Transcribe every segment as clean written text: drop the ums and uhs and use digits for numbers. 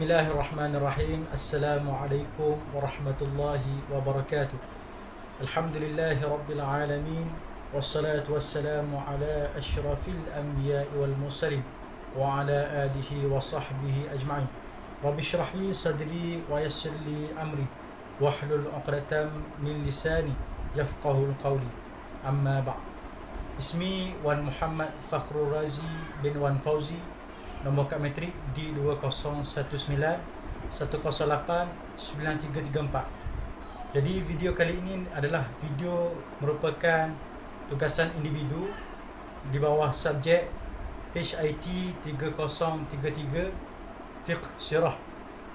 Bismillahirrahmanirrahim. Assalamualaikum warahmatullahi wabarakatuh. Alhamdulillahi rabbil alamin. Wassalatu wassalamu ala asyrafil anbiya'i wal mursalin wa ala alihi wa sahbihi ajma'in. Rabbi shrah li sadri wa yassir li amri wahlul 'uqdatam min lisani yafqahul qawli. Amma ba'd. Ismi Wan Muhammad Fakhrul Razi bin Wan Fauzi. Nombor kad metrik D201901089334. Jadi video kali ini adalah video merupakan tugasan individu di bawah subjek HIT 3033 Fiqh Sirah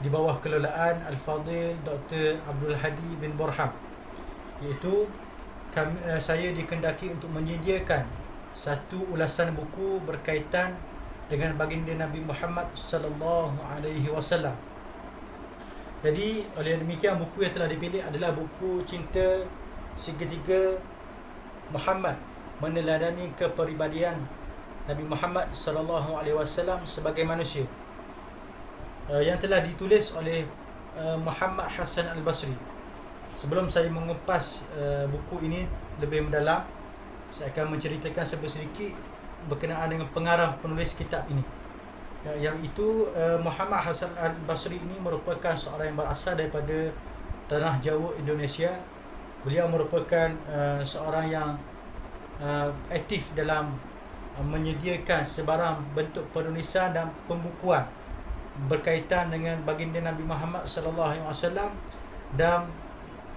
di bawah kelolaan Al-Fadil Dr. Abdul Hadi bin Borham, iaitu saya dikendaki untuk menyediakan satu ulasan buku berkaitan dengan baginda Nabi Muhammad sallallahu alaihi wasallam. Jadi oleh demikian, buku yang telah dipilih adalah buku Cinta Segitiga Muhammad, meneladani kepribadian Nabi Muhammad sallallahu alaihi wasallam sebagai manusia, yang telah ditulis oleh Muhammad Hasan Al-Basri. Sebelum saya mengupas buku ini lebih mendalam, saya akan menceritakan sedikit berkenaan dengan pengarang penulis kitab ini. Yang itu Muhammad Hasan Al-Basri ini merupakan seorang yang berasal daripada tanah Jawa, Indonesia. Beliau merupakan seorang yang aktif dalam menyediakan sebarang bentuk penulisan dan pembukuan berkaitan dengan baginda Nabi Muhammad sallallahu alaihi wasallam dan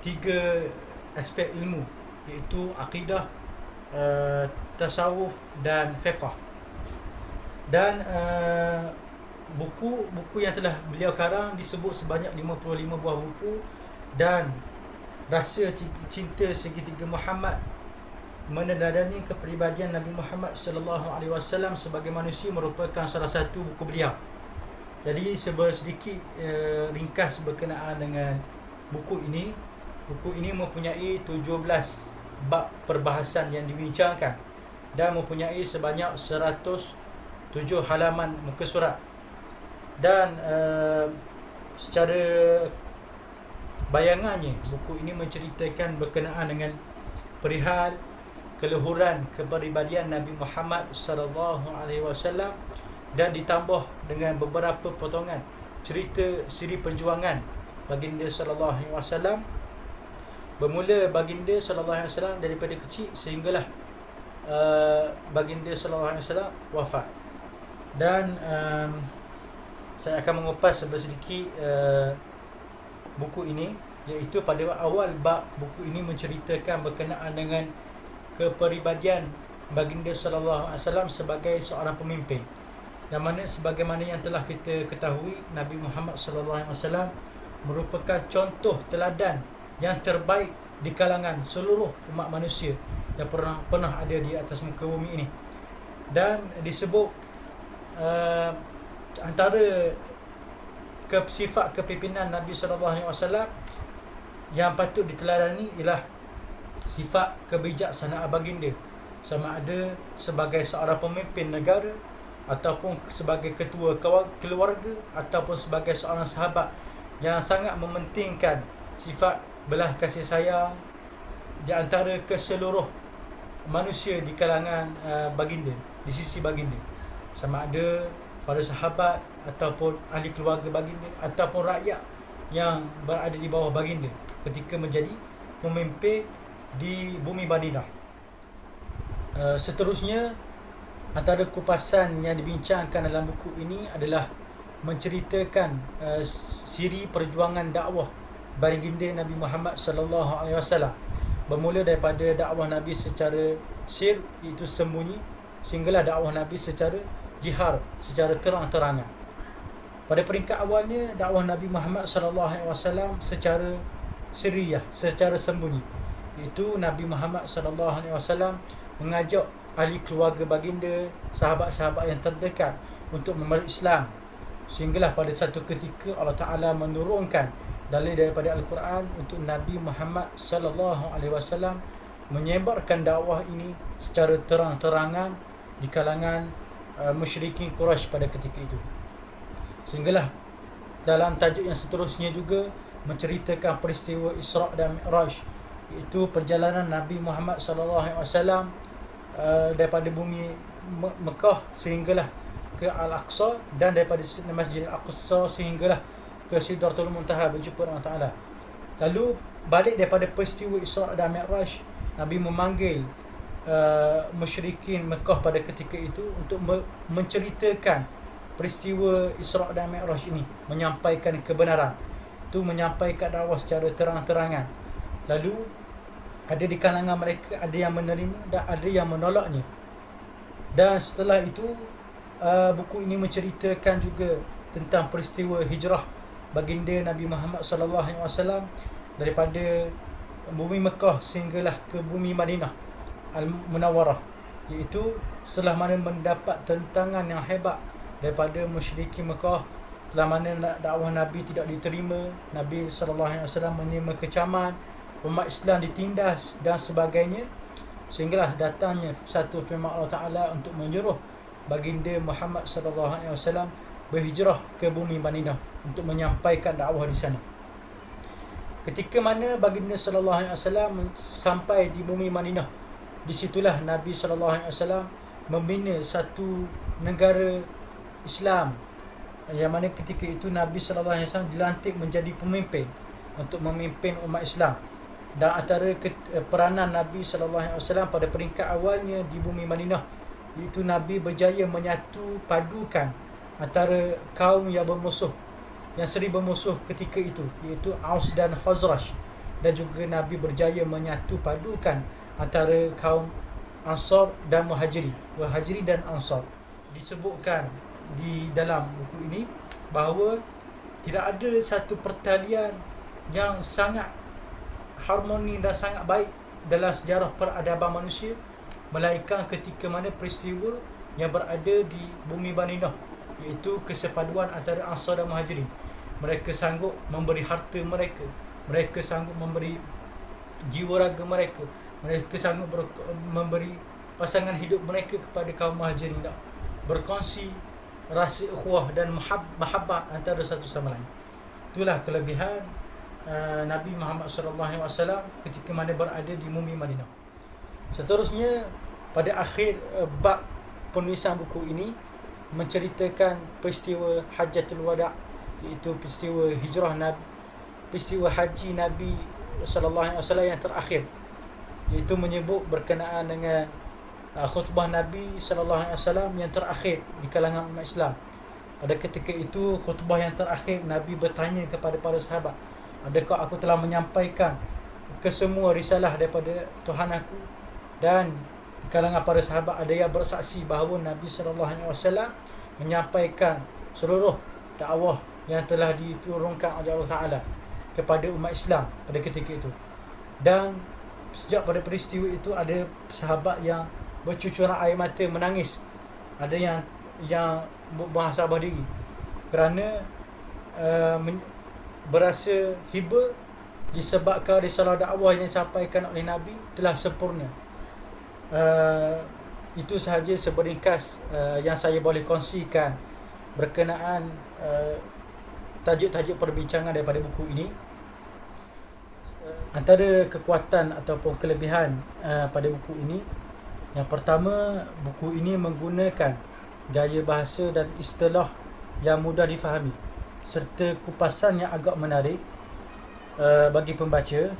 tiga aspek ilmu, iaitu akidah, tasawuf dan fiqh. Dan buku yang telah beliau karang disebut sebanyak 55 buah buku. Dan Rahsia Cinta Segitiga Muhammad, meneladani kepribadian Nabi Muhammad sallallahu alaihi wasallam sebagai manusia, merupakan salah satu buku beliau. Jadi sedikit ringkas berkenaan dengan buku ini. Buku ini mempunyai 17 bab perbahasan yang dibincangkan dan mempunyai sebanyak 107 halaman muka surat. Dan secara bayangannya, buku ini menceritakan berkenaan dengan perihal keluhuran kepribadian Nabi Muhammad sallallahu alaihi wasallam, dan ditambah dengan beberapa potongan cerita siri perjuangan baginda sallallahu alaihi wasallam, bermula baginda sallallahu alaihi wasallam daripada kecil sehinggalah baginda sallallahu alaihi wasallam wafat. Dan saya akan mengupas sedikit buku ini, iaitu pada awal bab buku ini menceritakan berkenaan dengan kepribadian baginda sallallahu alaihi wasallam sebagai seorang pemimpin, yang mana sebagaimana yang telah kita ketahui, Nabi Muhammad sallallahu alaihi wasallam merupakan contoh teladan yang terbaik di kalangan seluruh umat manusia yang pernah ada di atas muka bumi ini. Dan disebut antara sifat kepimpinan Nabi sallallahu alaihi wasallam yang patut diteladani ialah sifat kebijaksanaan baginda, sama ada sebagai seorang pemimpin negara, ataupun sebagai ketua keluarga, ataupun sebagai seorang sahabat yang sangat mementingkan sifat belah kasih sayang di antara keseluruh manusia di kalangan baginda, di sisi baginda, sama ada para sahabat ataupun ahli keluarga baginda ataupun rakyat yang berada di bawah baginda ketika menjadi pemimpin di bumi Madinah. Seterusnya, antara kupasan yang dibincangkan dalam buku ini adalah menceritakan siri perjuangan dakwah baginda Nabi Muhammad sallallahu alaihi wasallam, bermula daripada dakwah Nabi secara sir, iaitu sembunyi, sehinggalah dakwah Nabi secara jihar, secara terang-terangan. Pada peringkat awalnya, dakwah Nabi Muhammad sallallahu alaihi wasallam secara sirriyah, secara sembunyi, iaitu Nabi Muhammad sallallahu alaihi wasallam mengajak ahli keluarga baginda, sahabat-sahabat yang terdekat untuk memeluk Islam, sehinggalah pada satu ketika Allah Ta'ala menurunkan dalil daripada Al-Quran untuk Nabi Muhammad sallallahu alaihi wasallam menyebarkan dakwah ini secara terang-terangan di kalangan musyrikin Quraisy pada ketika itu. Sehinggalah dalam tajuk yang seterusnya juga menceritakan peristiwa Isra' dan Mi'raj, iaitu perjalanan Nabi Muhammad SAW daripada bumi Mekah sehinggalah ke Al-Aqsa, dan daripada Masjid Al-Aqsa sehinggalah ke Sidratul Muntaha berjumpa dengan Ta'ala. Lalu balik daripada peristiwa Isra' dan Mi'raj, Nabi memanggil musyrikin Mekah pada ketika itu untuk menceritakan peristiwa Isra' dan Mi'raj ini, menyampaikan kebenaran itu, menyampaikan dakwah secara terang-terangan. Lalu ada di kalangan mereka ada yang menerima dan ada yang menolaknya. Dan setelah itu buku ini menceritakan juga tentang peristiwa hijrah baginda Nabi Muhammad SAW daripada bumi Mekah sehinggalah ke bumi Madinah Al-Munawwarah, iaitu setelah mana mendapat tentangan yang hebat daripada musyrikin Mekah, setelah mana dakwah Nabi tidak diterima, Nabi SAW menerima kecaman, umat Islam ditindas dan sebagainya, sehinggalah datangnya satu firman Allah Ta'ala untuk menyuruh baginda Muhammad SAW berhijrah ke bumi Madinah untuk menyampaikan dakwah di sana. Ketika mana baginda SAW sampai di bumi Madinah, di situlah Nabi SAW membina satu negara Islam, yang mana ketika itu Nabi SAW dilantik menjadi pemimpin untuk memimpin umat Islam. Dan antara peranan Nabi SAW pada peringkat awalnya di bumi Madinah, iaitu Nabi berjaya menyatu padukan antara kaum yang bermusuh, yang sering bermusuh ketika itu, iaitu Aus dan Khazraj. Dan juga Nabi berjaya menyatu padukan antara kaum Ansar dan Muhajiri dan Ansar. Disebutkan di dalam buku ini bahawa tidak ada satu pertalian yang sangat harmoni dan sangat baik dalam sejarah peradaban manusia, melainkan ketika mana peristiwa yang berada di bumi Madinah, iaitu kesepaduan antara Ansar dan Muhajirin. Mereka sanggup memberi harta mereka, mereka sanggup memberi jiwa raga mereka, mereka sanggup memberi pasangan hidup mereka kepada kaum Muhajirin, berkongsi rasa ukhuwah dan mahabbah antara satu sama lain. Itulah kelebihan Nabi Muhammad SAW ketika mana berada di bumi Madinah. Seterusnya, pada akhir bab penulisan buku ini menceritakan peristiwa Hajjatul Wada', iaitu peristiwa hijrah Nabi, peristiwa haji Nabi SAW yang terakhir, iaitu menyebut berkenaan dengan khutbah Nabi SAW yang terakhir di kalangan umat Islam. Pada ketika itu, khutbah yang terakhir, Nabi bertanya kepada para sahabat, adakah aku telah menyampaikan kesemua risalah daripada Tuhan aku? Dan di kalangan para sahabat ada yang bersaksi bahawa Nabi SAW menyampaikan seluruh dakwah yang telah diturunkan oleh Allah Ta'ala kepada umat Islam pada ketika itu. Dan sejak pada peristiwa itu ada sahabat yang bercucuran air mata menangis, ada yang bermuhasabah diri kerana berasa hiba disebabkan risalah dakwah yang disampaikan oleh Nabi telah sempurna. Itu sahaja seberingkas yang saya boleh kongsikan berkenaan tajuk-tajuk perbincangan daripada buku ini. Antara kekuatan ataupun kelebihan pada buku ini, yang pertama, buku ini menggunakan gaya bahasa dan istilah yang mudah difahami serta kupasan yang agak menarik bagi pembaca.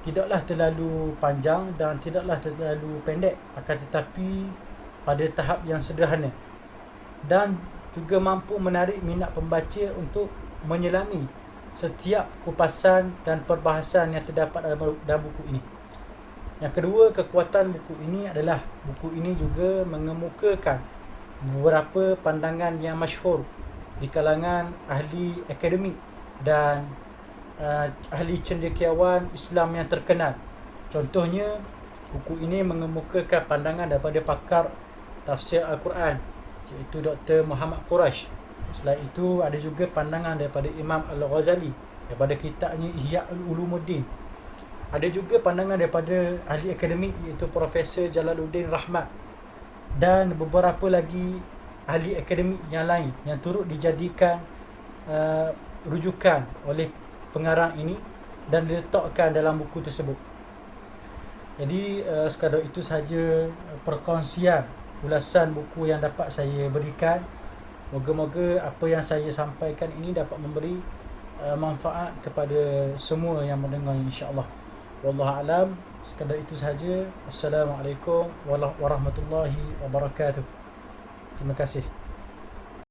Tidaklah terlalu panjang dan tidaklah terlalu pendek, akan tetapi pada tahap yang sederhana, dan juga mampu menarik minat pembaca untuk menyelami setiap kupasan dan perbahasan yang terdapat dalam buku ini. Yang kedua, kekuatan buku ini adalah buku ini juga mengemukakan beberapa pandangan yang masyhur di kalangan ahli akademik dan ahli cendekiawan Islam yang terkenal. Contohnya, buku ini mengemukakan pandangan daripada pakar tafsir Al-Quran, iaitu Dr. Muhammad Quraisy. Selain itu, ada juga pandangan daripada Imam Al-Ghazali daripada kitabnya Ihya Ulumuddin. Ada juga pandangan daripada ahli akademik, iaitu Profesor Jalaluddin Rahmat, dan beberapa lagi ahli akademik yang lain yang turut dijadikan rujukan oleh pengarang ini dan diletakkan dalam buku tersebut. Jadi sekadar itu sahaja perkongsian ulasan buku yang dapat saya berikan. Moga-moga apa yang saya sampaikan ini dapat memberi manfaat kepada semua yang mendengar, insya-Allah. Wallahu alam. Sekadar itu sahaja. Assalamualaikum warahmatullahi wabarakatuh. Terima kasih.